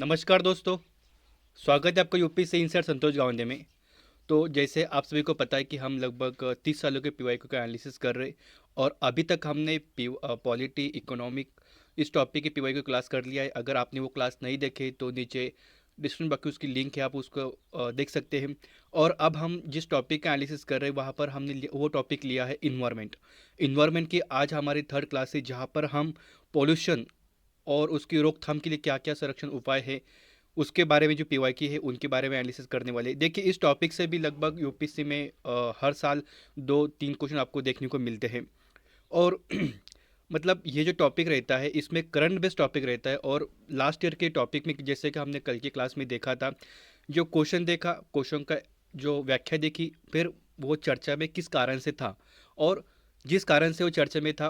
नमस्कार दोस्तों। स्वागत है आपका यूपी से इंसर्ट संतोष गावंडे में। तो जैसे आप सभी को पता है कि हम लगभग 30 सालों के पीवाईक्यू का एनालिसिस कर रहे, और अभी तक हमने पॉलिटी इकोनॉमिक इस टॉपिक की पीवाईक्यू क्लास कर लिया है। अगर आपने वो क्लास नहीं देखे तो नीचे डिस्क्रिप्शन बॉक्स में उसकी लिंक है, आप उसको देख सकते हैं। और अब हम जिस टॉपिक का एनालिसिस कर रहे हैं वहाँ पर हमने वो टॉपिक लिया है इन्वायरमेंट। इन्वायरमेंट की आज हमारी थर्ड क्लास है, जहाँ पर हम पोल्यूशन और उसकी रोकथाम के लिए क्या क्या संरक्षण उपाय है उसके बारे में, जो पीवाईक्यू है उनके बारे में एनालिसिस करने वाले हैं। देखिए, इस टॉपिक से भी लगभग यूपीएससी में हर साल 2-3 क्वेश्चन आपको देखने को मिलते हैं। और मतलब ये जो टॉपिक रहता है इसमें करंट बेस्ड टॉपिक रहता है। और लास्ट ईयर के टॉपिक में जैसे कि हमने कल की क्लास में देखा था, जो क्वेश्चन देखा, क्वेश्चन का जो व्याख्या देखी, फिर वो चर्चा में किस कारण से था, और जिस कारण से वो चर्चा में था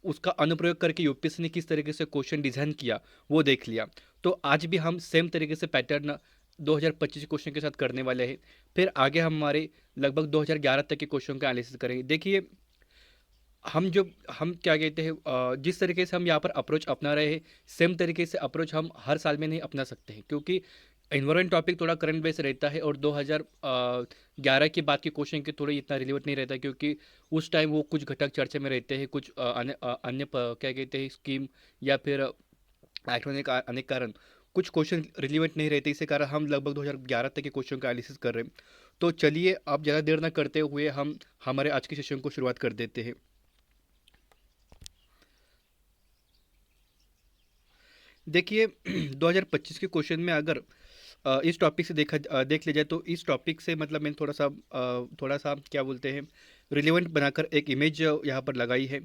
उसका अनुप्रयोग करके यूपीएससी ने किस तरीके से क्वेश्चन डिज़ाइन किया वो देख लिया। तो आज भी हम सेम तरीके से पैटर्न 2025 क्वेश्चन के साथ करने वाले हैं। फिर आगे हम हमारे लगभग 2011 तक के क्वेश्चन का एनालिसिस करेंगे। देखिए, हम क्या कहते हैं, जिस तरीके से हम यहाँ पर अप्रोच अपना रहे हैं, सेम तरीके से अप्रोच हम हर साल में नहीं अपना सकते हैं, क्योंकि इन्वायरमेंट टॉपिक थोड़ा करंट बेस रहता है और 2011 के बाद के क्वेश्चन के थोड़े इतना रिलेवेंट नहीं रहता, क्योंकि उस टाइम वो कुछ घटक चर्चा में रहते हैं, कुछ क्या कहते हैं स्कीम या फिर इलेक्ट्रॉनिक अनेक कारण कुछ क्वेश्चन रिलेवेंट नहीं रहते। इसी कारण हम लगभग 2011 तक के क्वेश्चन का एनालिसिस कर रहे हैं। तो चलिए, अब ज़्यादा देर ना करते हुए हम हमारे आज के सेशन को शुरुआत कर देते हैं। देखिए, 2025 के क्वेश्चन में अगर इस टॉपिक से देख लिया जाए, तो इस टॉपिक से मतलब मैंने थोड़ा सा क्या बोलते हैं, रिलेवेंट बनाकर एक इमेज यहाँ पर लगाई है।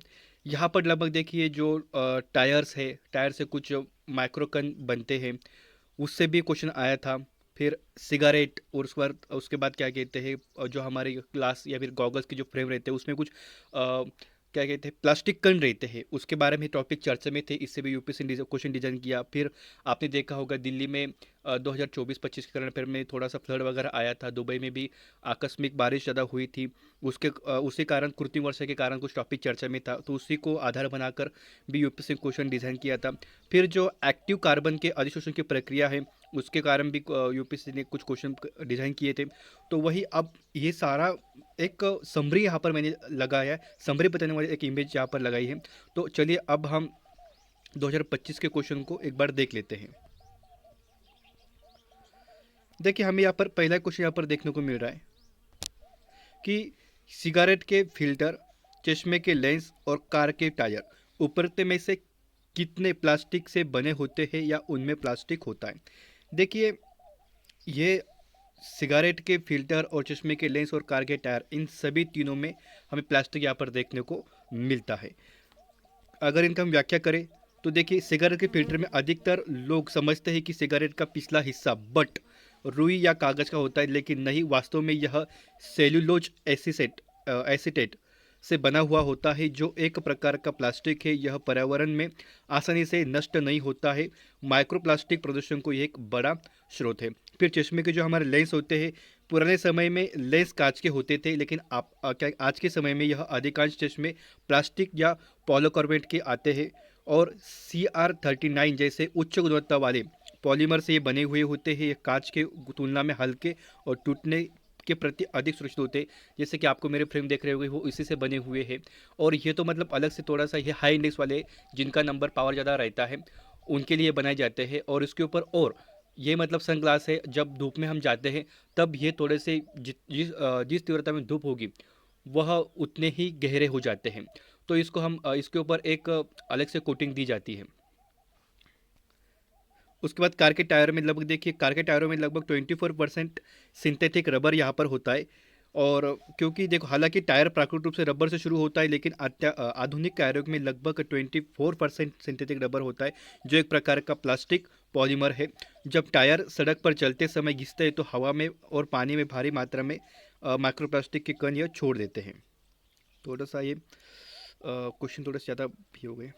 यहाँ पर लगभग देखिए, जो टायर्स है, टायर से कुछ माइक्रोकन बनते हैं, उससे भी क्वेश्चन आया था। फिर सिगारेट, और उसके बाद क्या कहते हैं, जो हमारे ग्लास या फिर गॉगल्स के जो फ्रेम रहते हैं उसमें कुछ क्या कहते हैं प्लास्टिक कण रहते हैं, उसके बारे में टॉपिक चर्चा में थे। इससे भी यूपीएससी ने क्वेश्चन डिजाइन किया। फिर आपने देखा होगा दिल्ली में 2024-25 के कारण फिर में थोड़ा सा फ्लड वगैरह आया था। दुबई में भी आकस्मिक बारिश ज़्यादा हुई थी, उसी कारण कृत्रिम वर्षा के कारण कुछ टॉपिक चर्चा में था, तो उसी को आधार बनाकर भी यूपीएससी क्वेश्चन डिजाइन किया था। फिर जो एक्टिव कार्बन के अधिशोषण की प्रक्रिया है उसके कारण भी यूपीएससी ने कुछ क्वेश्चन डिजाइन किए थे। तो वही अब ये सारा एक समरी यहाँ पर मैंने लगाया है, समरी बताने वाली एक इमेज यहाँ पर लगाई है। तो चलिए, अब हम 2025 के क्वेश्चन को एक बार देख लेते हैं। देखिए, हमें यहाँ पर पहला क्वेश्चन यहाँ पर देखने को मिल रहा है कि सिगारेट के फिल्टर, चश्मे के लेंस और कार के टायर उपरोक्त में से कितने प्लास्टिक से बने होते हैं या उनमें प्लास्टिक होता है। देखिए, ये सिगारेट के फिल्टर और चश्मे के लेंस और कार के टायर, इन सभी तीनों में हमें प्लास्टिक यहाँ पर देखने को मिलता है। अगर इनका हम व्याख्या करें तो देखिए, सिगारेट के फिल्टर में अधिकतर लोग समझते हैं कि सिगारेट का पिछला हिस्सा बट रुई या कागज का होता है, लेकिन नहीं, वास्तव में यह सेल्यूलोज एसीटेट से बना हुआ होता है, जो एक प्रकार का प्लास्टिक है। यह पर्यावरण में आसानी से नष्ट नहीं होता है। माइक्रोप्लास्टिक प्रदूषण को एक बड़ा स्रोत है। फिर चश्मे के जो हमारे लेंस होते हैं, पुराने समय में लेंस कांच के होते थे, लेकिन क्या आज के समय में यह अधिकांश चश्मे प्लास्टिक या पॉलीकार्बोनेट के आते हैं। और CR39 जैसे उच्च गुणवत्ता वाले पॉलीमर से ये बने हुए होते हैं। ये कांच के तुलना में हल्के और टूटने के प्रति अधिक सुरक्षित होते हैं। जैसे कि आपको मेरे फ्रेम देख रहे होंगे, वो इसी से बने हुए हैं। और ये तो मतलब अलग से थोड़ा सा ये हाई इंडेक्स वाले, जिनका नंबर पावर ज़्यादा रहता है, उनके लिए बनाए जाते हैं। और इसके ऊपर और ये मतलब सनग्लास है, जब धूप में हम जाते हैं तब ये थोड़े से जिस तीव्रता में धूप होगी वह उतने ही गहरे हो जाते हैं। तो इसके ऊपर एक अलग से कोटिंग दी जाती है। उसके बाद कार के टायर में लगभग देखिए, कार के टायरों में लगभग 24% सिंथेटिक रबर यहाँ पर होता है। और क्योंकि देखो, हालांकि टायर प्राकृतिक रूप से रबर से शुरू होता है, लेकिन आधुनिक टायरों में लगभग 24% सिंथेटिक रबर होता है, जो एक प्रकार का प्लास्टिक पॉलीमर है। जब टायर सड़क पर चलते समय घिसते हैं तो हवा में और पानी में भारी मात्रा में माइक्रोप्लास्टिक के कण यह छोड़ देते हैं। थोड़ा सा ये क्वेश्चन थोड़ा सा ज़्यादा भी हो गए।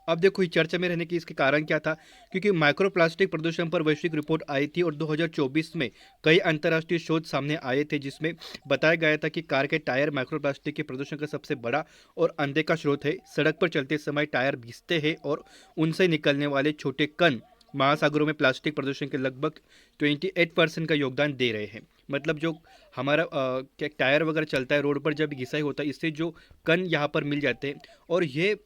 अब देखो, ये चर्चा में रहने की इसके कारण क्या था, क्योंकि माइक्रोप्लास्टिक प्रदूषण पर वैश्विक रिपोर्ट आई थी और 2024 में कई अंतर्राष्ट्रीय शोध सामने आए थे, जिसमें बताया गया था कि कार के टायर माइक्रोप्लास्टिक के प्रदूषण का सबसे बड़ा और अनदेखा स्रोत है। सड़क पर चलते समय टायर घिसते हैं और उनसे निकलने वाले छोटे कण महासागरों में प्लास्टिक प्रदूषण के लगभग 28% का योगदान दे रहे हैं। मतलब जो हमारा क्या टायर वगैरह चलता है रोड पर, जब घिसाई होता है इससे जो कण यहाँ पर मिल जाते हैं और ये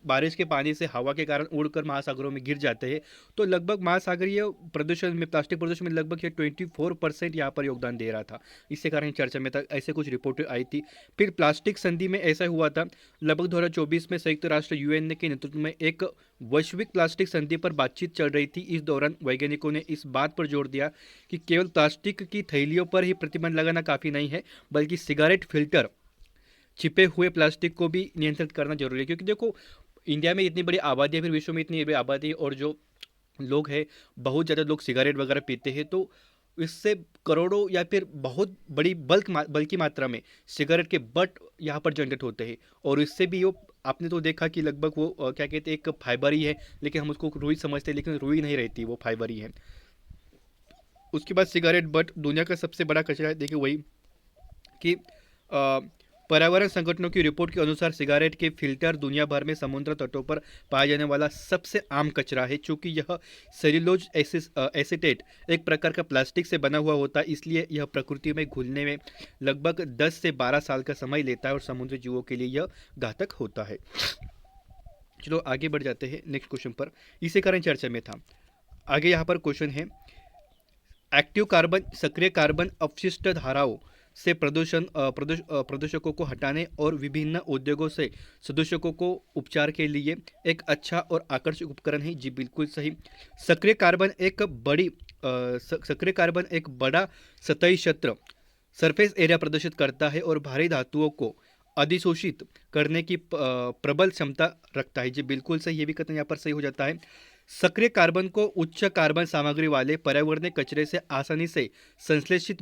बारिश के पानी से हवा के कारण उड़कर महासागरों में गिर जाते हैं। तो लगभग महासागरीय प्रदूषण में, प्लास्टिक प्रदूषण में लगभग ये 24% यहाँ पर योगदान दे रहा था। इसके कारण चर्चा में था, ऐसे कुछ रिपोर्ट आई थी। फिर प्लास्टिक संधि में ऐसा हुआ था, लगभग 2024 में संयुक्त राष्ट्र यूएन के नेतृत्व में एक वैश्विक प्लास्टिक संधि पर बातचीत चल रही थी। इस दौरान वैज्ञानिकों ने इस बात पर जोर दिया कि केवल प्लास्टिक की थैलियों पर ही प्रतिबंध लगाना काफ़ी नहीं है, बल्कि सिगरेट फिल्टर, छिपे हुए प्लास्टिक को भी नियंत्रित करना जरूरी है। क्योंकि देखो, इंडिया में इतनी बड़ी आबादी है, फिर विश्व में इतनी बड़ी आबादी है, और जो लोग हैं, बहुत ज़्यादा लोग सिगरेट वगैरह पीते हैं, तो इससे करोड़ों या फिर बहुत बड़ी बल्कि मात्रा में सिगरेट के बट यहाँ पर जनरेट होते हैं। और इससे भी वो, आपने तो देखा कि लगभग वो क्या कहते हैं, एक फाइबर ही है, लेकिन हम उसको रुई समझते हैं, लेकिन रुई नहीं रहती, वो फाइबर ही है। उसके बाद सिगरेट बट दुनिया का सबसे बड़ा कचरा है। देखिए वही कि पर्यावरण संगठनों की रिपोर्ट के अनुसार सिगरेट के फिल्टर दुनिया भर में समुद्र तटों पर पाया जाने वाला सबसे आम कचरा है। चूंकि यह सेल्यूलोज एसीटेट एक प्रकार का प्लास्टिक से बना हुआ होता है, इसलिए यह प्रकृति में घुलने में लगभग 10 से 12 साल का समय लेता है और समुद्री जीवों के लिए यह घातक होता है। चलो आगे बढ़ जाते हैं नेक्स्ट क्वेश्चन पर। इसी कारण चर्चा में था। आगे यहाँ पर क्वेश्चन है, एक्टिव कार्बन, सक्रिय कार्बन अपशिष्ट धाराओं से प्रदूषकों को हटाने और विभिन्न उद्योगों से प्रदूषकों को उपचार के लिए एक अच्छा और आकर्षक उपकरण है। जी बिल्कुल सही। सक्रिय कार्बन एक बड़ा सतही क्षेत्र, सरफेस एरिया प्रदर्शित करता है और भारी धातुओं को अधिशोषित करने की प्रबल क्षमता रखता है। जी बिल्कुल सही, ये भी कथन यहाँ पर सही हो जाता है। सक्रिय कार्बन को उच्च कार्बन सामग्री वाले पर्यावरणीय कचरे से आसानी से संश्लेषित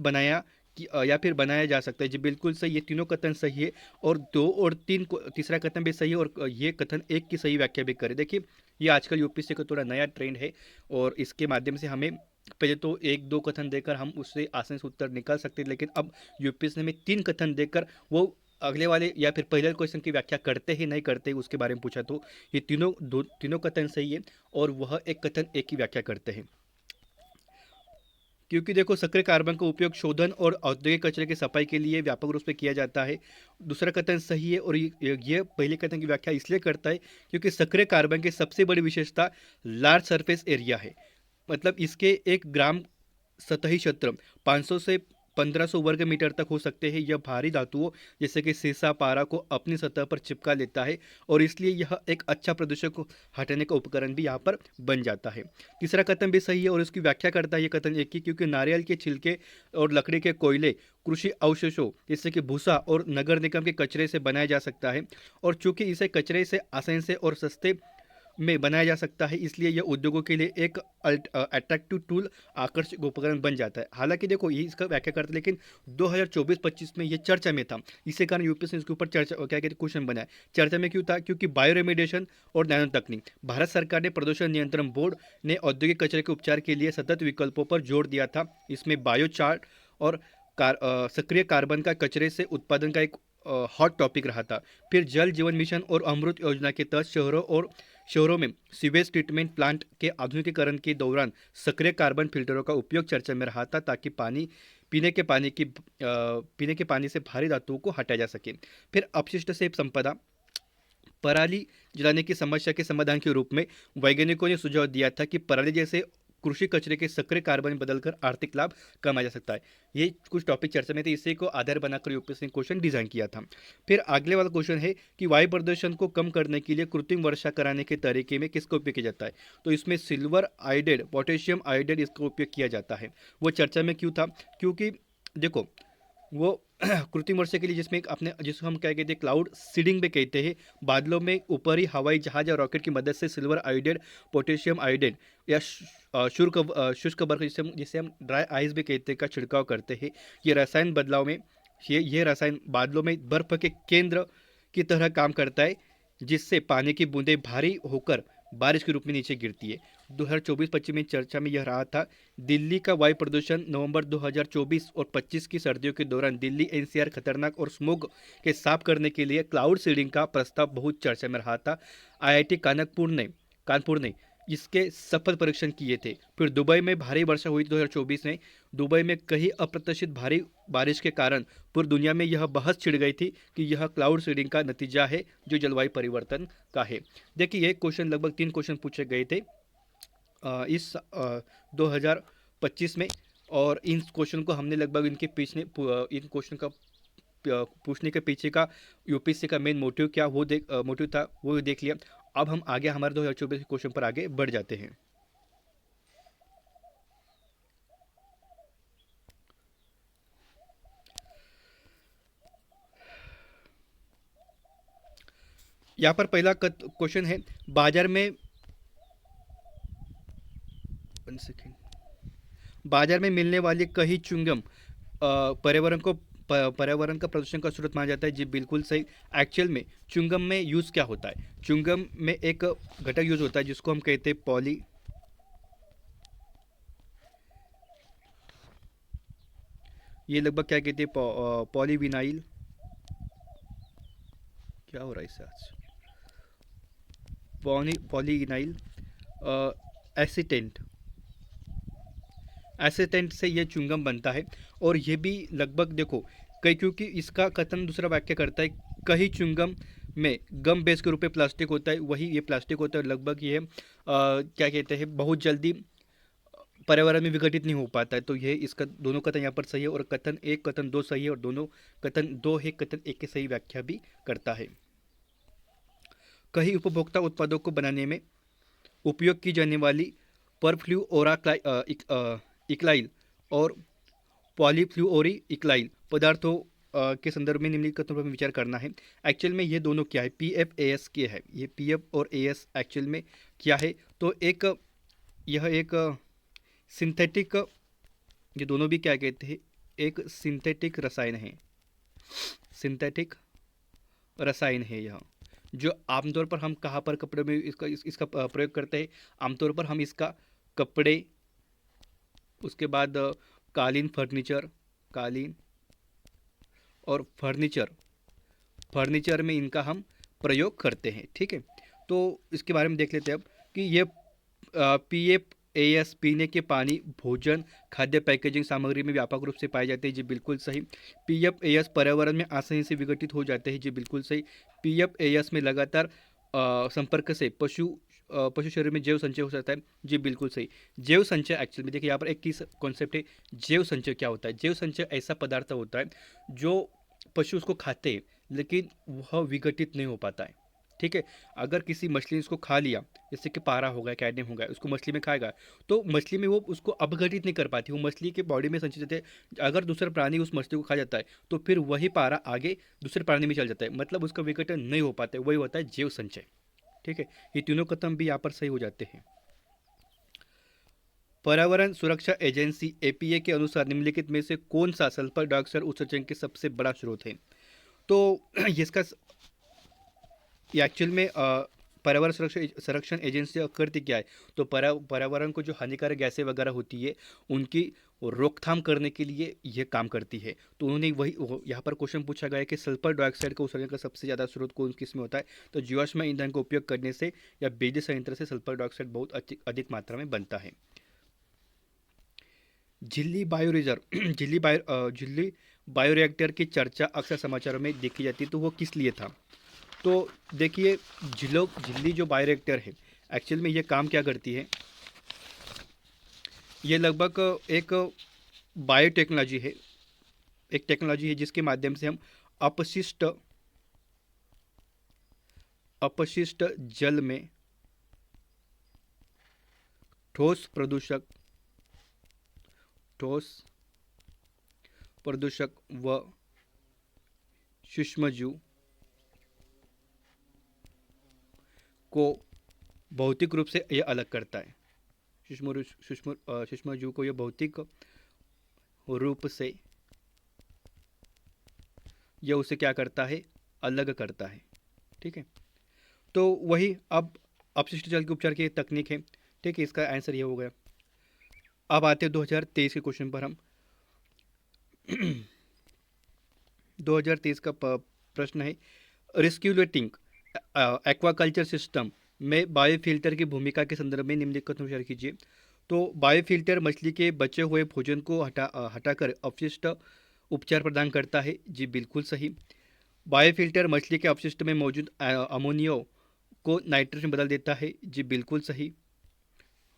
या फिर बनाया जा सकता है। जी बिल्कुल सही, ये तीनों कथन सही है। और 2 और 3 को तीसरा कथन भी सही है, और ये कथन 1 की सही व्याख्या भी करें। देखिए ये आजकल यूपीएससी का थोड़ा नया ट्रेंड है, और इसके माध्यम से हमें पहले तो 1-2 कथन देकर हम उससे आसानी से उत्तर निकाल सकते हैं, लेकिन अब यूपीएससी में 3 कथन देकर वो अगले वाले या फिर पहले क्वेश्चन की व्याख्या करते ही नहीं करते उसके बारे में पूछा। तो ये तीनों कथन सही है, और वह एक कथन 1 की व्याख्या करते हैं। क्योंकि देखो, सक्रिय कार्बन का उपयोग शोधन और औद्योगिक कचरे की सफाई के लिए व्यापक रूप से किया जाता है। दूसरा कथन सही है, और ये पहले कथन की व्याख्या इसलिए करता है क्योंकि सक्रिय कार्बन की सबसे बड़ी विशेषता लार्ज सरफेस एरिया है। मतलब इसके 1 ग्राम सतही क्षेत्र 500 से 1500 वर्ग मीटर तक हो सकते हैं। यह भारी धातुओं जैसे कि सीसा, पारा को अपनी सतह पर चिपका लेता है, और इसलिए यह एक अच्छा प्रदूषक को हटाने का उपकरण भी यहाँ पर बन जाता है। तीसरा कथन भी सही है, और इसकी व्याख्या करता है ये कथन 1 की, क्योंकि नारियल के छिलके और लकड़ी के कोयले कृषि अवशेषों जैसे कि भूसा और नगर निगम के कचरे से बनाया जा सकता है, और चूंकि इसे कचरे से आसानी से और सस्ते में बनाया जा सकता है, इसलिए यह उद्योगों के लिए एक अट्रैक्टिव टूल, आकर्षक उपकरण बन जाता है। हालांकि देखो, ये इसका व्याख्या करते, लेकिन 2024-25 में ये चर्चा में था। इसी कारण यूपीएससी इसके ऊपर चर्चा, क्या कहते हैं, क्वेश्चन बनाया। चर्चा में क्यों था? क्योंकि बायो रेमिडिएशन और नैनो तकनीक, भारत सरकार ने प्रदूषण नियंत्रण बोर्ड ने औद्योगिक कचरे के उपचार के लिए सतत विकल्पों पर जोर दिया था। इसमें बायोचार और सक्रिय कार्बन का कचरे से उत्पादन का एक हॉट टॉपिक रहा था। फिर जल जीवन मिशन और अमृत योजना के तहत शहरों में सीवेज ट्रीटमेंट प्लांट के आधुनिकीकरण के दौरान सक्रिय कार्बन फिल्टरों का उपयोग चर्चा में रहा था, ताकि पीने के पानी से भारी धातुओं को हटाया जा सके। फिर अपशिष्ट से संपदा, पराली जलाने की समस्या के समाधान के रूप में वैज्ञानिकों ने सुझाव दिया था कि पराली जैसे कृषि कचरे के सक्रिय कार्बन में बदलकर आर्थिक लाभ कमाया जा सकता है। ये कुछ टॉपिक चर्चा में थे, इसी को आधार बनाकर यूपीएससी ने क्वेश्चन डिजाइन किया था। फिर अगले वाला क्वेश्चन है कि वायु प्रदूषण को कम करने के लिए कृत्रिम वर्षा कराने के तरीके में किसका उपयोग किया जाता है? तो इसमें सिल्वर आयोडेड, पोटेशियम आयोडेड, इसका उपयोग किया जाता है। वो चर्चा में क्यों था? क्योंकि देखो, वो कृत्रिम वर्षा के लिए जिसको हम क्या कहते हैं, क्लाउड सीडिंग भी कहते हैं, बादलों में ऊपरी हवाई जहाज या रॉकेट की मदद से सिल्वर आयोडेड, पोटेशियम आयोडेड या शुष्क बर्फ, जिसे हम ड्राई आइस भी कहते हैं, का छिड़काव करते हैं। ये रसायन बदलाव में ये रसायन बादलों में बर्फ के केंद्र की तरह काम करता है, जिससे पानी की बूंदें भारी होकर बारिश के रूप में नीचे गिरती है। 2024-25 में चर्चा में यह रहा था। दिल्ली का वायु प्रदूषण नवंबर 2024 और 25 की सर्दियों के दौरान दिल्ली एनसीआर खतरनाक और स्मोग के साफ करने के लिए क्लाउड सीडिंग का प्रस्ताव बहुत चर्चा में रहा था। आईआईटी कानपुर ने इसके सफल परीक्षण किए थे। फिर दुबई में भारी वर्षा हुई 2024 में। दुबई में कहीं अप्रत्याशित भारी बारिश के कारण पूरी दुनिया में यह बहस छिड़ गई थी कि यह क्लाउड सीडिंग का नतीजा है जो जलवायु परिवर्तन का है। देखिए ये क्वेश्चन लगभग 3 क्वेश्चन पूछे गए थे इस 2025 में। और इन क्वेश्चन को हमने लगभग इनके पीछे इन क्वेश्चन का पूछने के पीछे का यूपीएससी का मेन मोटिव क्या वो मोटिव था वो देख लिया। अब हम आगे हमारे 2024 के क्वेश्चन पर आगे बढ़ जाते हैं। यहाँ पर पहला क्वेश्चन है, बाजार में 1 सेकेंड, बाजार में मिलने वाली कई च्युइंगम पर्यावरण का प्रदूषण का स्रोत माना जाता है। जी बिल्कुल सही। एक्चुअल में च्युइंगम में यूज़ क्या होता है? च्युइंगम में एक घटक यूज होता है जिसको हम कहते हैं ये लगभग क्या कहते हैं, पॉलीविनाइल, क्या हो रहा है इससे आज, पॉलीविनाइल एसिटेंट, एसिटेंट से ये च्युइंगम बनता है। और ये भी लगभग देखो कई, क्योंकि इसका कथन दूसरा वाक्य करता है कहीं च्युइंगम में गम बेस के रूप में प्लास्टिक होता है, वही ये प्लास्टिक होता है। लगभग ये क्या कहते हैं बहुत जल्दी पर्यावरण में विघटित नहीं हो पाता है। तो ये इसका दोनों कथन यहाँ पर सही है, और कथन 1 कथन 2 सही है, और दोनों कथन 2 है कथन 1 की सही व्याख्या भी करता है। कई उपभोक्ता उत्पादों को बनाने में उपयोग की जाने वाली परफ्लूओरा इक्लाइल और पॉलीफ्लूओरी इक्लाइल पदार्थों के संदर्भ में निम्नलिखित कथनों पर विचार करना है। एक्चुअल में ये दोनों क्या है, पी एफ ए एस क्या है, ये पी एफ और ए एस एक्चुअल में क्या है? तो यह एक सिंथेटिक, ये दोनों भी क्या कहते हैं, एक सिंथेटिक रसायन है, सिंथेटिक रसायन है यह, जो आमतौर पर हम कहाँ पर कपड़े में इसका प्रयोग करते हैं? आमतौर पर हम इसका कपड़े, उसके बाद कालीन, कालीन और फर्नीचर में इनका हम प्रयोग करते हैं। ठीक है, तो इसके बारे में देख लेते हैं अब कि ये पी एफ ए एस पीने के पानी, भोजन, खाद्य पैकेजिंग सामग्री में व्यापक रूप से पाए जाते हैं। जी बिल्कुल सही। पी एफ ए एस पर्यावरण में आसानी से विघटित हो जाते हैं। जी बिल्कुल सही। पी एफ ए एस में लगातार संपर्क से पशु शरीर में जैव संचय हो सकता है। जी बिल्कुल सही। जैव संचय एक्चुअल में देखिए यहाँ पर एक किस कॉन्सेप्ट है, जैव संचय क्या होता है? जैव संचय ऐसा पदार्थ होता है जो पशु उसको खाते हैं लेकिन वह विघटित नहीं हो पाता है। ठीक है, अगर किसी मछली ने इसको खा लिया, जैसे कि पारा हो गया, कैडम हो गया, उसको मछली में खाएगा तो मछली में वो उसको अपघटित नहीं कर पाती, वो मछली के बॉडी में संचित होते हैं। अगर दूसरा प्राणी उस मछली को खा जाता है तो फिर वही पारा आगे दूसरे प्राणी में चल जाता है, मतलब उसका विघटन नहीं हो पाता है, वही होता है जैव संचय। ठीक है, ये तीनों कथन भी यहाँ पर सही हो जाते हैं। पर्यावरण सुरक्षा एजेंसी एपीए के अनुसार निम्नलिखित में से कौन सा सल्फर डाइऑक्साइड उत्सर्जन के सबसे बड़ा स्रोत है? तो इसका एक्चुअल में पर्यावरण संरक्षण एजेंसी करती क्या है? तो पर्यावरण को जो हानिकारक गैसें वगैरह होती है उनकी रोकथाम करने के लिए यह काम करती है। तो उन्होंने वही यहाँ पर क्वेश्चन पूछा गया है कि सल्फर डाइऑक्साइड का उत्सर्जन का सबसे ज़्यादा स्रोत कौन किस में होता है? तो जीवाश्म ईंधन का उपयोग करने से या बिजली संयंत्र से सल्फर डाइऑक्साइड बहुत अधिक मात्रा में बनता है। झिल्ली बायो रिजर्व झिल्ली बायोरिएक्टर की चर्चा अक्सर समाचारों में देखी जाती है, तो वो किस लिए था? तो देखिए झिल्ली जो बायोरिएक्टर है एक्चुअल में ये काम क्या करती है, ये लगभग एक बायोटेक्नोलॉजी है, एक टेक्नोलॉजी है जिसके माध्यम से हम अपशिष्ट जल में ठोस प्रदूषक व सूक्ष्मजीव को भौतिक रूप से यह अलग करता है। सूक्ष्मजीव को यह भौतिक रूप से यह उसे क्या करता है, अलग करता है। ठीक है, तो वही अब अपशिष्ट जल के उपचार की तकनीक है। ठीक है, इसका आंसर ये हो गया। अब आते हैं 2023 के क्वेश्चन पर हम 2023 का प्रश्न है, रिस्क्यूलेटिंग एक्वाकल्चर सिस्टम में बायोफिल्टर की भूमिका के संदर्भ में निम्नलिखित विचार कीजिए। तो बायोफिल्टर मछली के बचे हुए भोजन को हटाकर अपशिष्ट उपचार प्रदान करता है। जी बिल्कुल सही। बायोफिल्टर मछली के अपशिष्ट में मौजूद अमोनियो को नाइट्रोजन में बदल देता है। जी बिल्कुल सही।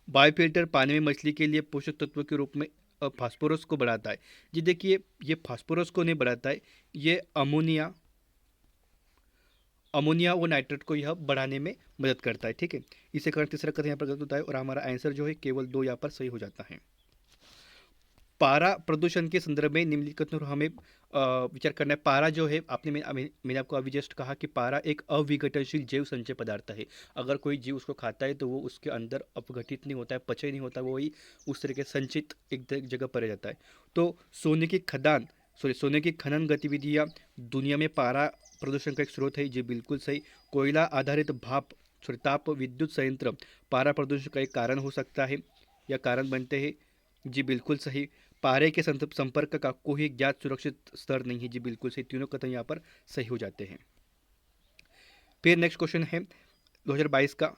बायोफिल्टर पानी में मछली के लिए पोषक तत्व के रूप में फास्फोरस को बढ़ाता है। जी देखिए, ये फास्फोरस को नहीं बढ़ाता है, ये अमोनिया अमोनिया व नाइट्रेट को यह बढ़ाने में मदद करता है। ठीक है, इसे कारण तीसरा कथन यहाँ पर गलत होता है और हमारा आंसर जो है केवल 2 यहाँ पर सही हो जाता है। पारा प्रदूषण के संदर्भ में निम्नलिखित में हमें विचार करना है। पारा जो है, मैंने आपको अभी जस्ट कहा कि पारा एक अविघटनशील जैव संचय पदार्थ है। अगर कोई जीव उसको खाता है तो वो उसके अंदर अपघटित नहीं होता है, पचय नहीं होता, वो वही उस तरह के संचित एक जगह पर रह जाता है। तो सोने की खनन गतिविधियाँ दुनिया में पारा प्रदूषण का एक स्रोत है। जी बिल्कुल सही। कोयला आधारित ताप विद्युत संयंत्र पारा प्रदूषण का एक कारण हो सकता है या कारण बनते हैं। जी बिल्कुल सही। पारे के संपर्क का कोई ज्ञात सुरक्षित स्तर नहीं है। जी बिल्कुल सही। तीनों कथन यहाँ पर सही हो जाते हैं। फिर नेक्स्ट क्वेश्चन है 2022 का,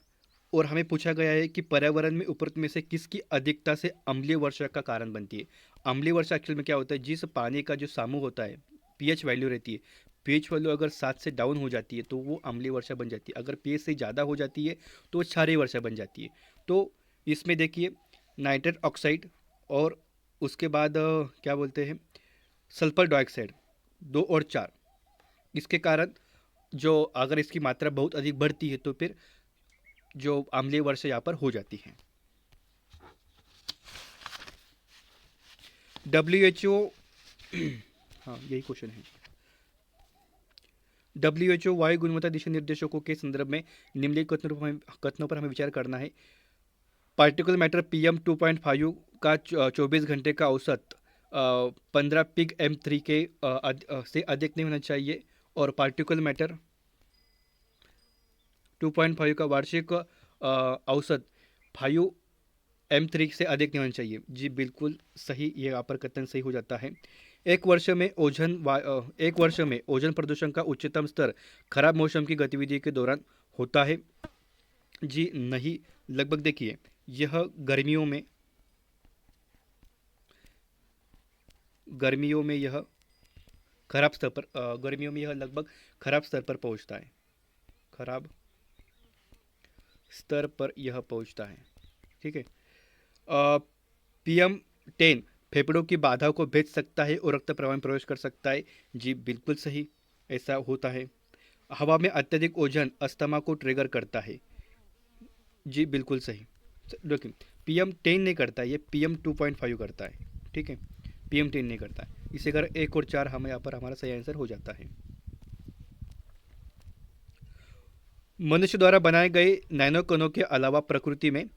और हमें पूछा गया है कि पर्यावरण में उपरोक्त में से किसकी अधिकता से अम्लीय वर्षा का कारण बनती है। अम्लीय वर्षा एक्चुअल में क्या होता है, जिस पानी का जो समूह होता है, पीएच वैल्यू रहती है, पीएच वैल्यू अगर 7 से डाउन हो जाती है तो वो अम्लीय वर्षा बन जाती है। अगर पीएच से ज़्यादा हो जाती है तो वो क्षारीय वर्षा बन जाती है। तो इसमें देखिए, नाइट्रस ऑक्साइड और उसके बाद क्या बोलते हैं, सल्फर डाइऑक्साइड 2 और 4, इसके कारण जो अगर इसकी मात्रा बहुत अधिक बढ़ती है तो फिर जो अम्लीय वर्षा यहाँ पर हो जाती है। WHO हाँ यही क्वेश्चन है। WHO वायु गुणवत्ता दिशा निर्देशकों के संदर्भ में निम्नलिखित कथनों पर हमें विचार करना है। पार्टिकुलर मैटर PM2.5 का 24 घंटे का औसत 15 पिग M3 के से अधिक नहीं होना चाहिए, और पार्टिकुलर मैटर 2.5 का वार्षिक औसत 5 M3 से अधिक नहीं होना चाहिए। जी बिल्कुल सही, ये यहाँ पर कथन सही हो जाता है। एक वर्ष में ओजोन प्रदूषण का उच्चतम स्तर खराब मौसम की गतिविधि के दौरान होता है। जी नहीं, लगभग देखिए, यह गर्मियों में यह लगभग खराब स्तर पर पहुंचता है। खराब स्तर पर यह पहुंचता है। ठीक है। PM10 फेफड़ों की बाधा को भेज सकता है और रक्त प्रवाह में प्रवेश कर सकता है। जी बिल्कुल सही, ऐसा होता है। हवा में अत्यधिक ओजोन अस्थमा को ट्रिगर करता है। जी बिल्कुल सही। देखिए, PM10 नहीं करता है, ये PM2.5 करता है। ठीक है, PM10 नहीं करता है। इसे अगर 1 और 4 हमें यहाँ पर हमारा सही आंसर हो जाता है। मनुष्य द्वारा बनाए गए नैनो कणों के अलावा प्रकृति में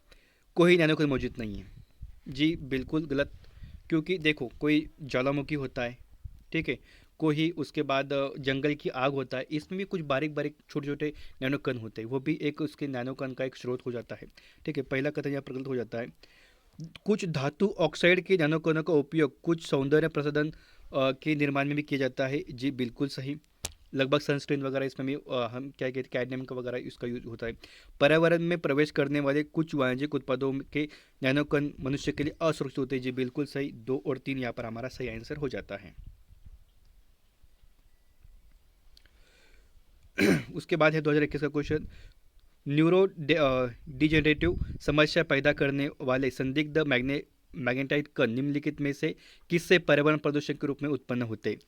कोई नैनो कण मौजूद नहीं है। जी बिल्कुल गलत, क्योंकि देखो, कोई ज्वालामुखी होता है, ठीक है, कोई उसके बाद जंगल की आग होता है, इसमें भी कुछ बारीक बारीक छोटे छोटे नैनो कण होते हैं, वो भी एक उसके नैनो कण का एक स्रोत हो जाता है। ठीक है, पहला कथन यहाँ पर गलत हो जाता है। कुछ धातु ऑक्साइड के नैनो कणों का उपयोग कुछ सौंदर्य प्रसाधन के निर्माण में भी किया जाता है। जी बिल्कुल सही। लगभग सनस्क्रीन वगैरह इसमें भी हम क्या कहते हैं, कैडमियम का वगैरह इसका यूज होता है। पर्यावरण में प्रवेश करने वाले कुछ वाणिज्यिक उत्पादों के नैनो कण मनुष्य के लिए असुरक्षित होते हैं। जी बिल्कुल सही। 2 और 3 यहाँ पर हमारा सही आंसर हो जाता है। उसके बाद है 2021 का क्वेश्चन, न्यूरो डिजेनरेटिव समस्या पैदा करने वाले संदिग्ध मैग्नेटाइट कण निम्नलिखित में से किससे पर्यावरण प्रदूषण के रूप में उत्पन्न होते।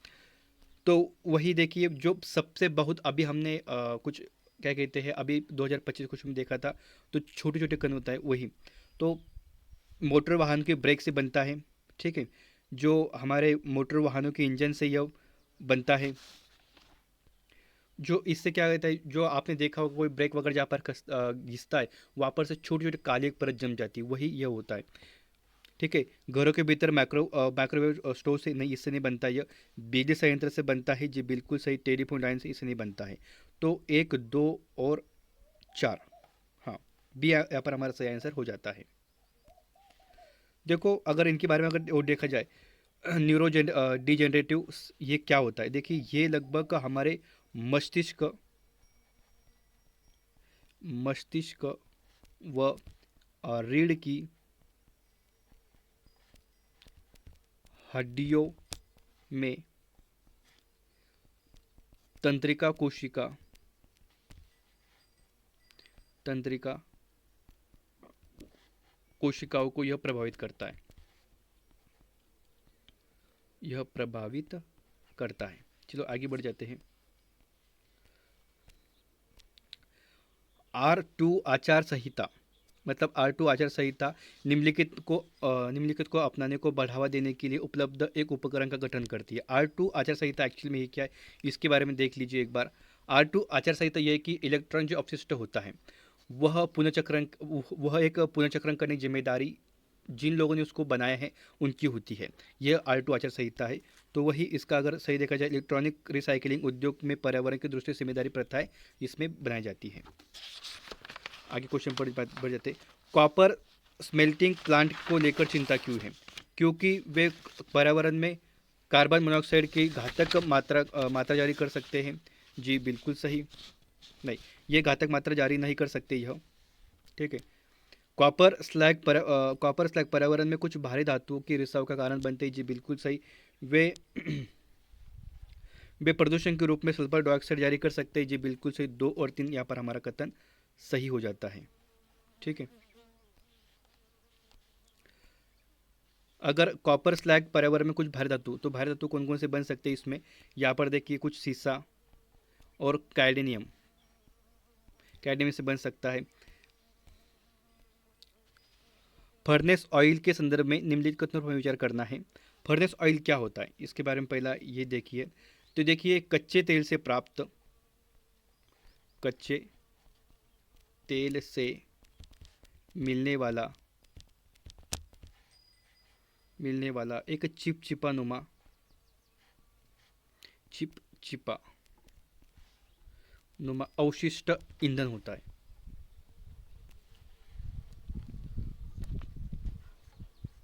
तो वही देखिए, जो सबसे बहुत अभी हमने कुछ क्या कहते हैं, अभी 2025 कुछ में देखा था, तो छोटे छोटे कण होता है वही, तो मोटर वाहन के ब्रेक से बनता है। ठीक है, जो हमारे मोटर वाहनों के इंजन से यह बनता है, जो इससे क्या कहता है, जो आपने देखा होगा कोई ब्रेक वगैरह जहाँ पर घिसता है, वहाँ पर से छोटी छोटी काली एक परत जम जाती है, वही यह होता है। ठीक है, घरों के भीतर माइक्रोवेव स्टोव से नहीं, इससे नहीं बनता, यह बिजली संयंत्र से बनता है। जी बिल्कुल सही। टेलीफोन लाइन से इससे नहीं बनता है। तो 1, 2 और 4, हाँ, बी यहाँ पर हमारा सही आंसर हो जाता है। देखो, अगर इनके बारे में अगर और देखा जाए, न्यूरो डिजेनरेटिव ये क्या होता है, देखिए, ये लगभग हमारे मस्तिष्क मस्तिष्क व रीढ़ की हड्डियों में तंत्रिका कोशिकाओं को यह प्रभावित करता है। चलो आगे बढ़ जाते हैं। R2 आचार संहिता, मतलब R2 आचार संहिता निम्नलिखित को अपनाने को बढ़ावा देने के लिए उपलब्ध एक उपकरण का गठन करती है। R2 आचार संहिता एक्चुअली में ये क्या है, इसके बारे में देख लीजिए एक बार। R2 आचार संहिता यह है कि इलेक्ट्रॉन जो अपशिष्ट होता है वह एक पुनर्चक्रण करने की जिम्मेदारी जिन लोगों ने उसको बनाया है उनकी होती है। यह R2 आचार संहिता है। तो वही इसका अगर सही देखा जाए, इलेक्ट्रॉनिक रिसाइकलिंग उद्योग में पर्यावरण की दृष्टि से जिम्मेदारी प्रथाएं इसमें बनाई जाती है। आगे क्वेश्चन बढ़ जाते। कॉपर स्मेल्टिंग प्लांट को लेकर चिंता क्यों है? क्योंकि वे पर्यावरण में कार्बन मोनोऑक्साइड की घातक मात्रा जारी कर सकते हैं। जी बिल्कुल सही। नहीं, ये घातक मात्रा जारी नहीं कर सकते यह, ठीक है। कॉपर स्लैग पर्यावरण में कुछ भारी धातुओं के रिसाव का कारण बनते हैं। जी बिल्कुल सही। वे वे प्रदूषण के रूप में सल्फर डाइऑक्साइड जारी कर सकते हैं। जी बिल्कुल सही। 2 और 3 यहाँ पर हमारा कथन सही हो जाता है, ठीक है। अगर कॉपर स्लैग पर्यावरण में कुछ भारी धातु, तो भारी धातु कौन कौन से बन सकते हैं इसमें? यहाँ पर देखिए कुछ सीसा और कैडमियम से बन सकता है। फर्नेस ऑयल के संदर्भ में निम्नलिखित कथनों पर विचार करना है। फर्नेस ऑयल क्या होता है इसके बारे में पहला ये देखिए। तो देखिए कच्चे तेल से मिलने वाला एक चिपचिपा नुमा अवशिष्ट ईंधन होता है।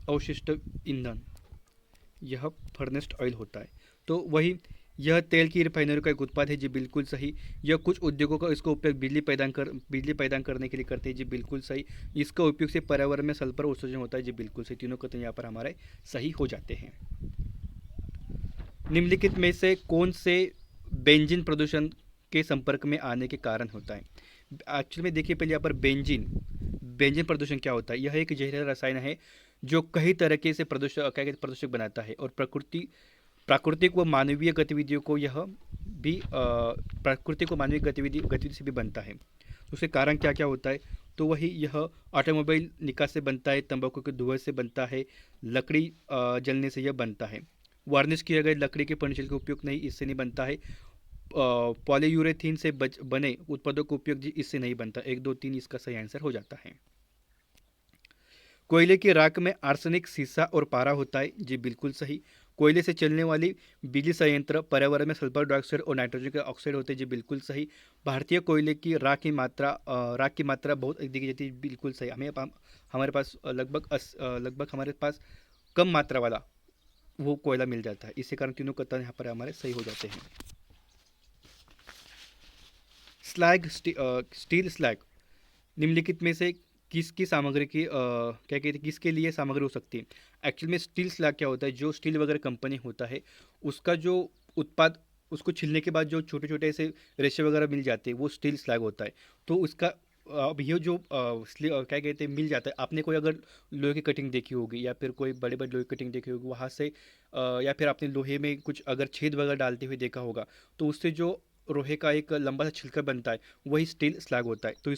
अवशिष्ट ईंधन यह फर्नेस्ड ऑयल होता है। तो वही यह तेल की रिफाइनरी का एक उत्पाद है। जी बिल्कुल सही। यह कुछ उद्योगों का इसका उपयोग बिजली पैदा करने के लिए करते हैं। जी बिल्कुल सही। इसका उपयोग से पर्यावरण में सल्फर उत्सर्जन होता है। जी बिल्कुल सही। तीनों कथन यहाँ पर हमारे सही हो जाते हैं। निम्नलिखित में से कौन से बेंजीन प्रदूषण के संपर्क में आने के कारण होता है? एक्चुअली में देखिए पहले यहाँ पर बेंजीन प्रदूषण क्या होता है? यह एक जहरीला रसायन है जो कई तरीके से प्रदूषक बनाता है और प्राकृतिक व मानवीय गतिविधियों को यह भी प्राकृतिक व मानवीय गतिविधि से भी बनता है। उसके कारण क्या क्या होता है? तो वही यह ऑटोमोबाइल निकास से बनता है, तंबाकू के धुएं से बनता है, लकड़ी जलने से यह बनता है। वार्निश किए गए लकड़ी के फर्नीचर का उपयोग नहीं, इससे नहीं बनता है। पॉलीयूरेथीन से बने उत्पादों का उपयोग इससे नहीं बनता। 1, 2, 3 इसका सही आंसर हो जाता है। कोयले की राख में आर्सेनिक, सीसा और पारा होता है। जी बिल्कुल सही। कोयले से चलने वाली बिजली संयंत्र पर्यावरण में सल्फर डाइऑक्साइड और नाइट्रोजन के ऑक्साइड होते हैं। जी बिल्कुल सही। भारतीय कोयले की राख की मात्रा बहुत अधिक दी जाती है। बिल्कुल सही। हमारे पास लगभग हमारे पास कम मात्रा वाला वो कोयला मिल जाता है। इसी कारण तीनों कथन यहाँ पर हमारे सही हो जाते हैं। स्टील स्लैग निम्नलिखित में से किसकी सामग्री की क्या कहते हैं, किसके लिए सामग्री हो सकती है? एक्चुअल में स्टील स्लैग क्या होता है? जो स्टील वगैरह कंपनी होता है उसका जो उत्पाद, उसको छिलने के बाद जो छोटे छोटे ऐसे रेशे वगैरह मिल जाते हैं वो स्टील स्लैग होता है। तो उसका अब ये जो क्या कहते हैं मिल जाता है। आपने कोई अगर लोहे की कटिंग देखी होगी या फिर कोई बड़े बड़े लोहे की कटिंग देखी होगी वहाँ से या फिर आपने लोहे में कुछ अगर छेद वगैरह डालते हुए देखा होगा, तो उससे जो लोहे का एक लंबा सा छिलका बनता है वही स्टील स्लैग होता है। तो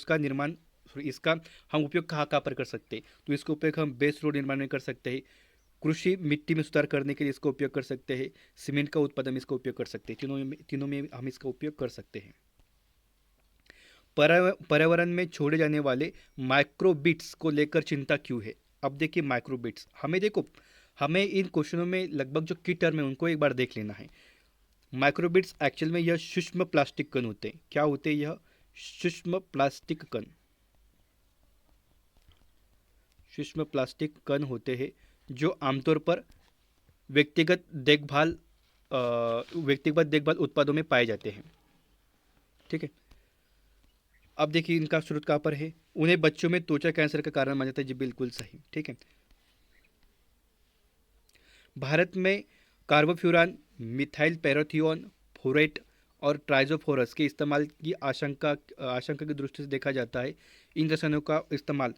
इसका हम उपयोग कहाँ कहाँ पर कर सकते हैं? तो इसका उपयोग हम बेस रोड निर्माण में कर सकते हैं, कृषि मिट्टी में सुधार करने के लिए इसका उपयोग कर सकते हैं, सीमेंट का उत्पादन में इसका उपयोग कर सकते हैं। तीनों में हम इसका उपयोग कर सकते हैं। पर्यावरण में छोड़े जाने वाले माइक्रोबिट्स को लेकर चिंता क्यों है? अब देखिए माइक्रोबिट्स हमें इन क्वेश्चनों में लगभग जो की टर्म है उनको एक बार देख लेना है। माइक्रोबिट्स एक्चुअल में यह सूक्ष्म प्लास्टिक कण होते हैं। क्या होते हैं? यह सूक्ष्म प्लास्टिक कण होते हैं जो आमतौर पर व्यक्तिगत देखभाल उत्पादों में पाए जाते हैं, ठीक है। अब देखिए इनका स्रोत कहाँ पर है। उन्हें बच्चों में त्वचा कैंसर का कारण माना जाता है, जी बिल्कुल सही, ठीक है। भारत में कार्बोफ्यूरान, मिथाइल पैराथियोन, फोरेट और ट्राइजोफोरस के इस्तेमाल की आशंका की दृष्टि से देखा जाता है। इन रसायनों का इस्तेमाल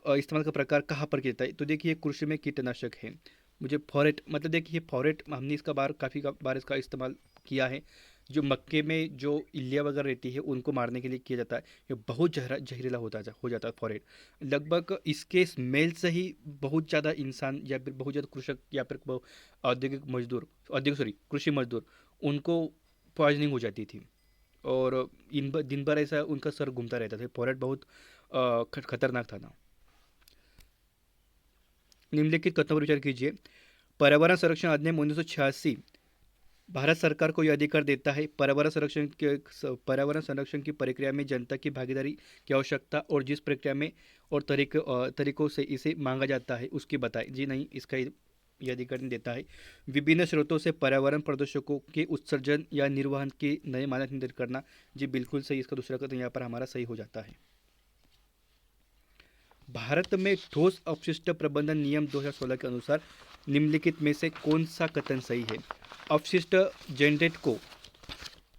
का प्रकार कहाँ पर किया जाता है, तो देखिए कृषि में कीटनाशक है। मुझे फॉरेट मतलब देखिए फॉरेट हमने इसका काफ़ी बार इसका इस्तेमाल किया है। जो मक्के में जो इल्लियाँ वगैरह रहती है उनको मारने के लिए किया जाता है। ये बहुत जहरीला हो जाता है फॉरेट। लगभग इसके स्मेल से ही बहुत ज़्यादा इंसान या फिर बहुत ज़्यादा कृषक या फिर औद्योगिक सॉरी कृषि मजदूर, उनको पॉइजनिंग हो जाती थी। और दिन भर ऐसा उनका सर घूमता रहता था। फॉरेट बहुत खतरनाक था ना। निम्नलिखित कथनों पर विचार कीजिए। पर्यावरण संरक्षण अधिनियम 1986 भारत सरकार को यह अधिकार देता है पर्यावरण संरक्षण की प्रक्रिया में जनता की भागीदारी की आवश्यकता और जिस प्रक्रिया में और तरीकों से इसे मांगा जाता है उसकी बताए। जी नहीं, इसका यह अधिकार नहीं देता है। विभिन्न स्रोतों से पर्यावरण प्रदूषकों के उत्सर्जन या निर्वहन के नए मानक निर्धारित करना। जी बिल्कुल सही, इसका दूसरा कथन यहाँ पर हमारा सही हो जाता है। भारत में ठोस अपशिष्ट प्रबंधन नियम 2016 के अनुसार निम्नलिखित में से कौन सा कथन सही है। अपशिष्ट जनरेट को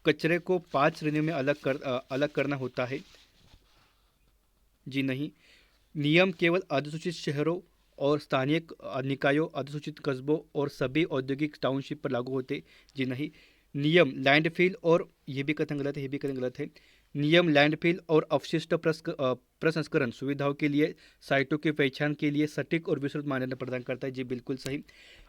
कचरे को 5 श्रेणियों में अलग करना होता है। जी नहीं, नियम केवल अधिसूचित शहरों और स्थानीय निकायों, अधिसूचित कस्बों और सभी औद्योगिक टाउनशिप पर लागू होते। जी नहीं, नियम लैंडफिल और ये भी कथन गलत है, ये भी कथन गलत है। नियम लैंडफिल और अपशिष्ट प्रसंस्करण सुविधाओं के लिए साइटों की पहचान के लिए सटीक और विस्तृत मान्यता प्रदान करता है। जी बिल्कुल सही।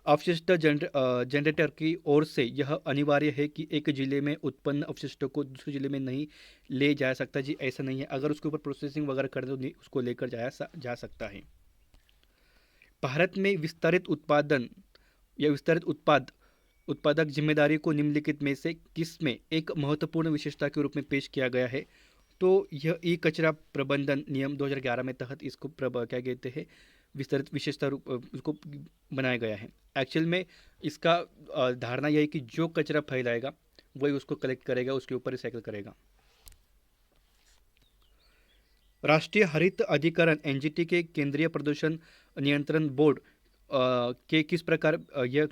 अपशिष्ट जनरेटर की ओर से यह अनिवार्य है कि एक जिले में उत्पन्न अपशिष्टों को दूसरे जिले में नहीं ले जा सकता। जी ऐसा नहीं है, अगर उसके ऊपर प्रोसेसिंग वगैरह कर दो तो उसको लेकर जा सकता है। भारत में विस्तारित उत्पादन या विस्तारित उत्पादक जिम्मेदारी को निम्नलिखित में से किसमें एक महत्वपूर्ण विशेषता के रूप में पेश किया गया है। तो यह ई कचरा प्रबंधन नियम 2011 में तहत इसको क्या कहते हैं विस्तारित विशेषता रूप उसको बनाया गया है। एक्चुअल में इसका धारणा यह है कि जो कचरा फैलाएगा वही उसको कलेक्ट करेगा, उसके ऊपर रिसाइकल करेगा। राष्ट्रीय हरित अधिकरण एनजीटी के केंद्रीय प्रदूषण नियंत्रण बोर्ड के किस प्रकार यह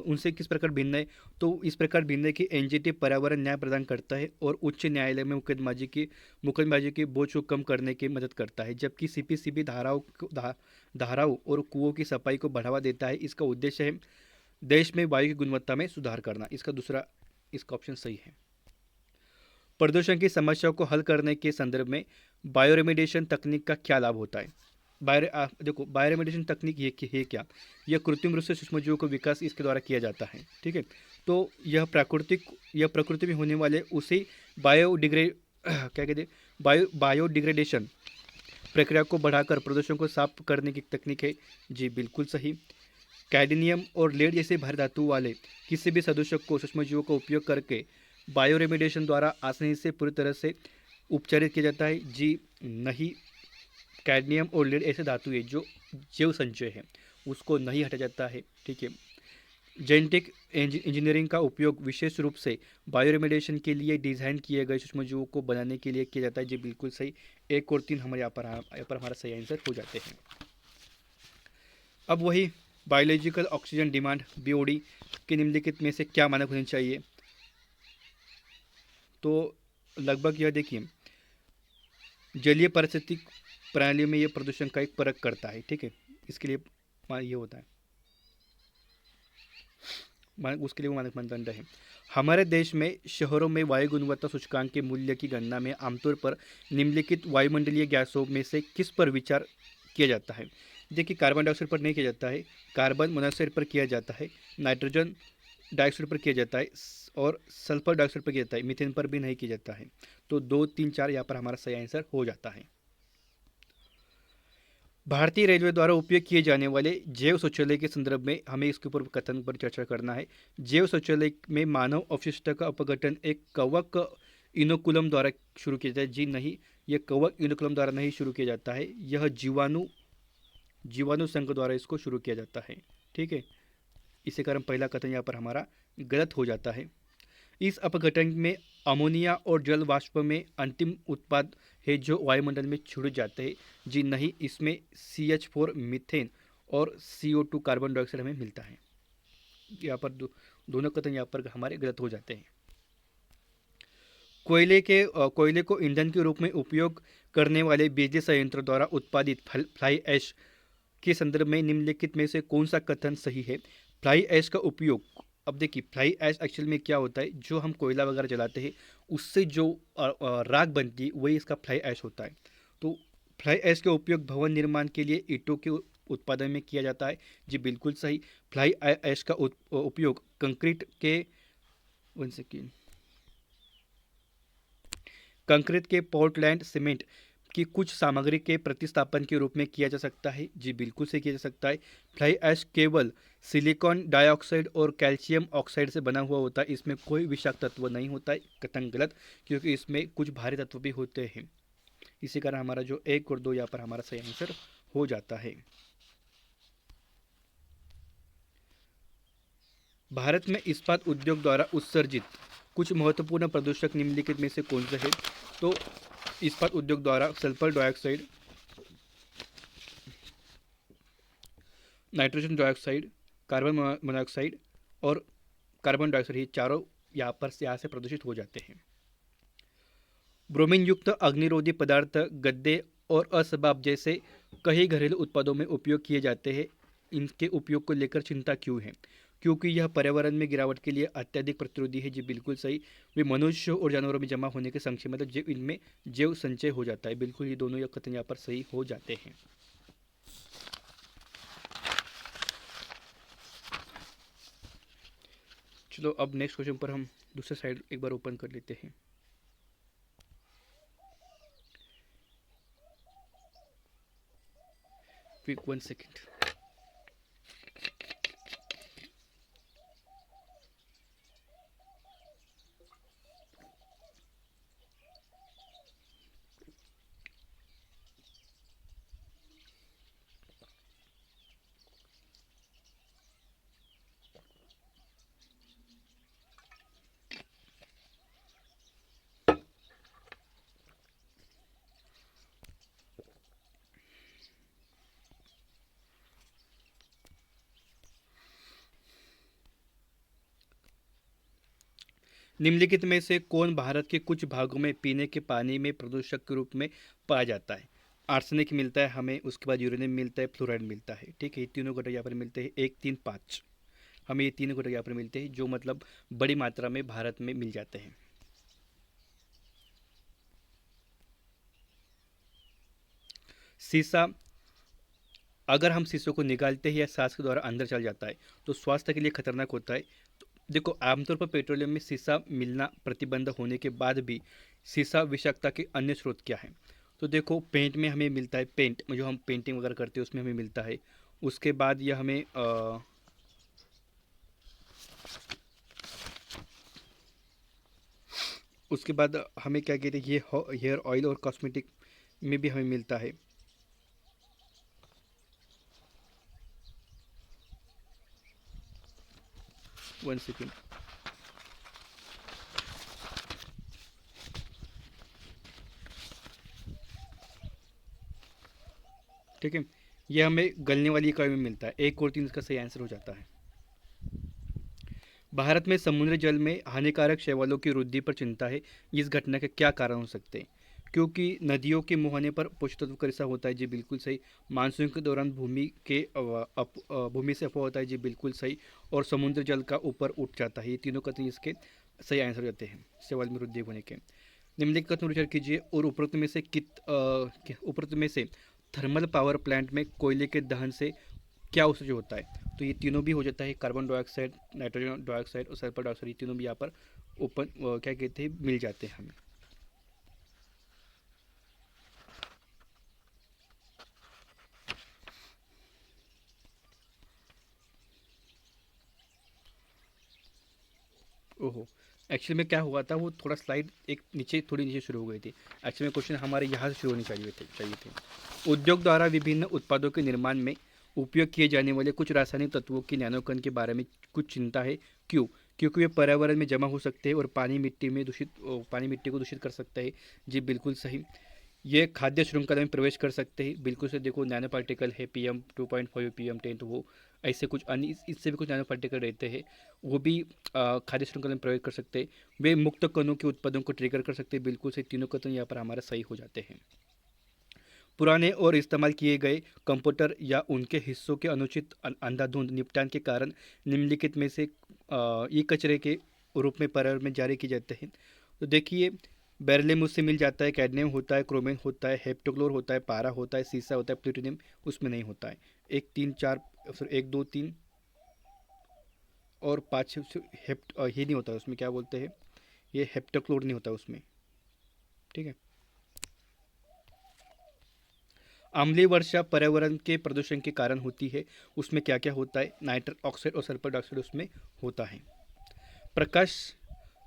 उनसे किस प्रकार भिन्न है। तो इस प्रकार भिन्न है कि एनजीटी पर्यावरण न्याय प्रदान करता है और उच्च न्यायालय में मुकदमेबाजी की बोझ को कम करने की मदद करता है, जबकि सीपीसीबी धाराओं और कुओं की सफाई को बढ़ावा देता है। इसका उद्देश्य है देश में वायु की गुणवत्ता में सुधार करना। इसका ऑप्शन सही है। प्रदूषण की समस्याओं को हल करने के संदर्भ में बायोरेमिडिएशन तकनीक का क्या लाभ होता है। देखो बायोरेमिडिएशन तकनीक ये है क्या, यह कृत्रिम रूप से सूक्ष्मजीवों का विकास इसके द्वारा किया जाता है, ठीक है। तो यह प्रकृति में होने वाले उसी क्या कहते हैं बायोडिग्रेडेशन प्रक्रिया को बढ़ाकर प्रदूषण को साफ करने की तकनीक है। जी बिल्कुल सही। कैडमियम और लेड जैसे भारी धातु वाले किसी भी सदूशक को सूक्ष्मजीवों का उपयोग करके बायोरेमिडिएशन द्वारा आसानी से पूरी तरह से उपचारित किया जाता है। जी नहीं, कैडमियम और लेड ऐसे धातु है जो जैव संचय है, उसको नहीं हटा जाता है, ठीक है। जेनेटिक इंजीनियरिंग का उपयोग विशेष रूप से बायोरेमिडिएशन के लिए डिज़ाइन किए गए सूक्ष्मजीवों को बनाने के लिए किया जाता है। जी बिल्कुल सही। 1 और 3 हमारे यहाँ पर हमारा सही आंसर हो जाते हैं। अब वही बायोलॉजिकल ऑक्सीजन डिमांड बीओडी के निम्नलिखित में से क्या मानक होने चाहिए। तो लगभग यह देखिए जलीय पारिस्थितिक प्रणालियों में यह प्रदूषण का एक परख करता है, ठीक है। इसके लिए ये होता है उसके लिए वो मानक मानदंड है। हमारे देश में शहरों में वायु गुणवत्ता सूचकांक के मूल्य की गणना में आमतौर पर निम्नलिखित वायुमंडलीय गैसों में से किस पर विचार किया जाता है। देखिए कार्बन डाइऑक्साइड पर नहीं किया जाता है, कार्बन मोनोऑक्साइड पर किया जाता है, नाइट्रोजन डाइऑक्साइड पर किया जाता है और सल्फर डाइऑक्साइड पर किया जाता है, मीथेन पर भी नहीं किया जाता है। तो 2, 3, 4 यहाँ पर हमारा सही आंसर हो जाता है। भारतीय रेलवे द्वारा उपयोग किए जाने वाले जैव शौचालय के संदर्भ में हमें इसके ऊपर कथन पर चर्चा करना है। जैव शौचालय में मानव अपशिष्ट का अपघटन एक कवक इनोकुलम द्वारा शुरू किया जाता है। जी नहीं, यह कवक इनोकुलम द्वारा नहीं शुरू किया जाता है, यह जीवाणु संघ द्वारा इसको शुरू किया जाता है, ठीक है। इसी कारण पहला कथन यहाँ पर हमारा गलत हो जाता है। इस अपघटन में अमोनिया और जल वाष्प में अंतिम उत्पाद है जो वायुमंडल में छुड़ जाते हैं। जी नहीं, इसमें CH4 मीथेन और CO2 कार्बन डाइऑक्साइड हमें मिलता है। यहाँ पर दोनों कथन यहाँ पर हमारे गलत हो जाते हैं। कोयले को ईंधन के रूप में उपयोग करने वाले बिजली संयंत्र द्वारा उत्पादित फ्लाई ऐश के संदर्भ में निम्नलिखित में से कौन सा कथन सही है? फ्लाई ऐश का उपयोग, अब देखिए फ्लाई ऐश एक्चुअल में क्या होता है, जो हम कोयला वगैरह जलाते हैं उससे जो राख बनती है वही इसका फ्लाई ऐश होता है। तो फ्लाई ऐश का उपयोग भवन निर्माण के लिए ईंटों के उत्पादन में किया जाता है। जी बिल्कुल सही। फ्लाई ऐश का उपयोग कंक्रीट के पोर्टलैंड सीमेंट की कुछ सामग्री के प्रतिस्थापन के रूप में किया जा सकता है। जी बिल्कुल से किया जा सकता है। फ्लाई ऐश केवल सिलिकॉन डाइऑक्साइड और कैल्शियम ऑक्साइड से बना हुआ होता है, इसमें कोई विषाक्त तत्व नहीं होता है। कथन गलत, क्योंकि इसमें कुछ भारी तत्व भी होते हैं। इसी कारण हमारा जो 1 और 2 यहाँ पर हमारा सही आंसर हो जाता है। भारत में इस्पात उद्योग द्वारा उत्सर्जित कुछ महत्वपूर्ण प्रदूषक निम्नलिखित में से कौन से हैं? तो इस्पात उद्योग द्वारा sulphur dioxide, nitrogen dioxide, carbon monoxide और कार्बन डाइऑक्साइड, ये चारों यहाँ से प्रदूषित हो जाते हैं। ब्रोमीन युक्त अग्निरोधी पदार्थ गद्दे और असबाब जैसे कई घरेलू उत्पादों में उपयोग किए जाते हैं। इनके उपयोग को लेकर चिंता क्यों है? क्योंकि यह पर्यावरण में गिरावट के लिए अत्यधिक प्रतिरोधी है। जी बिल्कुल सही। वे मनुष्य और जानवरों में जमा होने के संक्षेप मतलब जैव इनमें जैव संचय हो जाता है। बिल्कुल ये दोनों कथन यहाँ पर सही हो जाते हैं। चलो अब नेक्स्ट क्वेश्चन पर हम दूसरे साइड एक बार ओपन कर लेते हैं। Quick 1 second. निम्नलिखित में से कौन भारत के कुछ भागों में पीने के पानी में प्रदूषक के रूप में पाया जाता है? आर्सेनिक मिलता है हमें, उसके बाद यूरेनियम मिलता है, फ्लोराइड मिलता है। ठीक है, ये तीनों घटक यहाँ पर मिलते हैं। 1, 3, 5 हमें ये तीनों घटक यहाँ पर मिलते हैं, जो मतलब बड़ी मात्रा में भारत में मिल जाते हैं। सीसा, अगर हम शीशों को निकालते हैं या सांस के द्वारा अंदर चल जाता है तो स्वास्थ्य के लिए खतरनाक होता है। तो देखो, आमतौर पर पेट्रोलियम में शीशा मिलना प्रतिबंध होने के बाद भी शीशा विषाक्तता के अन्य स्रोत क्या है? तो देखो, पेंट में हमें मिलता है, पेंट में जो हम पेंटिंग वगैरह करते हैं उसमें हमें मिलता है। उसके बाद यह हमें उसके बाद हमें क्या कहते हैं, ये हेयर ऑयल और कॉस्मेटिक में भी हमें मिलता है। One second. ठीक है, ये हमें गलने वाली इकाई में मिलता है। 1 और 3 इसका सही आंसर हो जाता है। भारत में समुद्री जल में हानिकारक शैवालों की वृद्धि पर चिंता है। इस घटना के क्या कारण हो सकते हैं? क्योंकि नदियों के मुहाने पर पोषक तत्व का रिसाव होता है। जी बिल्कुल सही। मानसून के दौरान भूमि से अफवाह होता है। जी बिल्कुल सही। और समुद्र जल का ऊपर उठ जाता है। ये तीनों कथन इसके सही आंसर हो जाते हैं शैवाल में वृद्धि होने के। निम्नलिखित कथन विचार कीजिए और उपरोक्त में से थर्मल पावर प्लांट में कोयले के दहन से क्या उससे जो होता है? तो ये तीनों भी हो जाता है, कार्बन डाइऑक्साइड, नाइट्रोजन डाइऑक्साइड और सल्फर डाइऑक्साइड, ये तीनों भी यहाँ पर ओपन क्या कहते हैं, मिल जाते हैं हमें। ओहो, एक्चुअली में क्या हुआ था, वो थोड़ा स्लाइड एक नीचे थोड़ी नीचे शुरू हो गई थी। एक्चुअली में क्वेश्चन हमारे यहाँ से शुरू होनी चाहिए थे। उद्योग द्वारा विभिन्न उत्पादों के निर्माण में उपयोग किए जाने वाले कुछ रासायनिक तत्वों के नैनोकण के बारे में कुछ चिंता है। क्यों? क्योंकि वे पर्यावरण में जमा हो सकते हैं और पानी मिट्टी को दूषित कर सकता है। जी बिल्कुल सही। ये खाद्य श्रृंखला में प्रवेश कर सकते हैं, बिल्कुल से। देखो नैनो पार्टिकल है PM2.5, PM10, तो वो ऐसे कुछ अन्य इससे भी कुछ नैनो पार्टिकल रहते हैं, वो भी खाद्य श्रृंखला में प्रवेश कर सकते हैं। वे मुक्त कणों के उत्पादन को ट्रिगर कर सकते हैं, बिल्कुल से। तीनों कथन यहाँ पर हमारा सही हो जाते हैं। पुराने और इस्तेमाल किए गए कंप्यूटर या उनके हिस्सों के अनुचित अंधाधुंध निपटान के कारण निम्नलिखित में से ये कचरे के रूप में पर्यावरण में जारी किए जाते हैं। तो देखिए, बेरिलियम उससे मिल जाता है, कैडमियम होता है, क्रोमियम होता है, हेप्टोक्लोर होता है, पारा होता है, सीसा होता है, प्लूटोनियम उसमें नहीं होता है। एक तीन चार, सॉरी 1 2 3 और 5 ये नहीं होता है उसमें, क्या बोलते हैं, ये हेप्टोक्लोर नहीं होता उसमें। ठीक है। अम्लीय वर्षा पर्यावरण के प्रदूषण के कारण होती है। उसमें क्या क्या होता है, नाइट्रस ऑक्साइड और सल्फर डाइऑक्साइड उसमें होता है। प्रकाश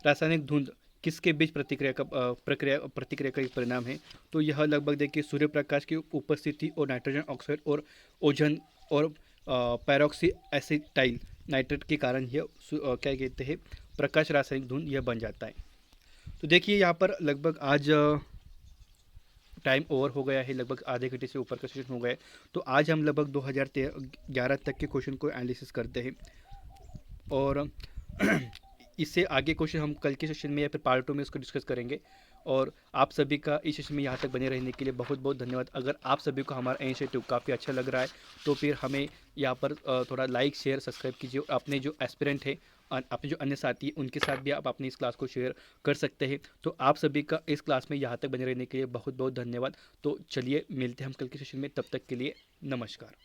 रासायनिक धुंध किसके बीच प्रतिक्रिया का एक परिणाम है। तो यह लगभग देखिए सूर्य प्रकाश की उपस्थिति और नाइट्रोजन ऑक्साइड और ओजोन और पैरोक्सी एसिटाइल नाइट्रेट के कारण यह क्या कहते हैं, प्रकाश रासायनिक धुंध यह बन जाता है। तो देखिए यहाँ पर लगभग आज टाइम ओवर हो गया है, लगभग आधे घंटे से ऊपर का सेशन हो गया है। तो आज हम लगभग 2011 तक के क्वेश्चन को एनालिसिस करते हैं, और इससे आगे क्वेश्चन हम कल के सेशन में या फिर पार्ट 2 में इसको डिस्कस करेंगे। और आप सभी का इस सेशन में यहाँ तक बने रहने के लिए बहुत बहुत धन्यवाद। अगर आप सभी को हमारा इनिशिएटिव काफ़ी अच्छा लग रहा है तो फिर हमें यहाँ पर थोड़ा लाइक शेयर सब्सक्राइब कीजिए। अपने जो एस्पिरेंट है, अपने जो अन्य साथी हैं, उनके साथ भी आप अपनी इस क्लास को शेयर कर सकते हैं। तो आप सभी का इस क्लास में यहाँ तक बने रहने के लिए बहुत बहुत धन्यवाद। तो चलिए मिलते हैं हम कल के सेशन में, तब तक के लिए नमस्कार।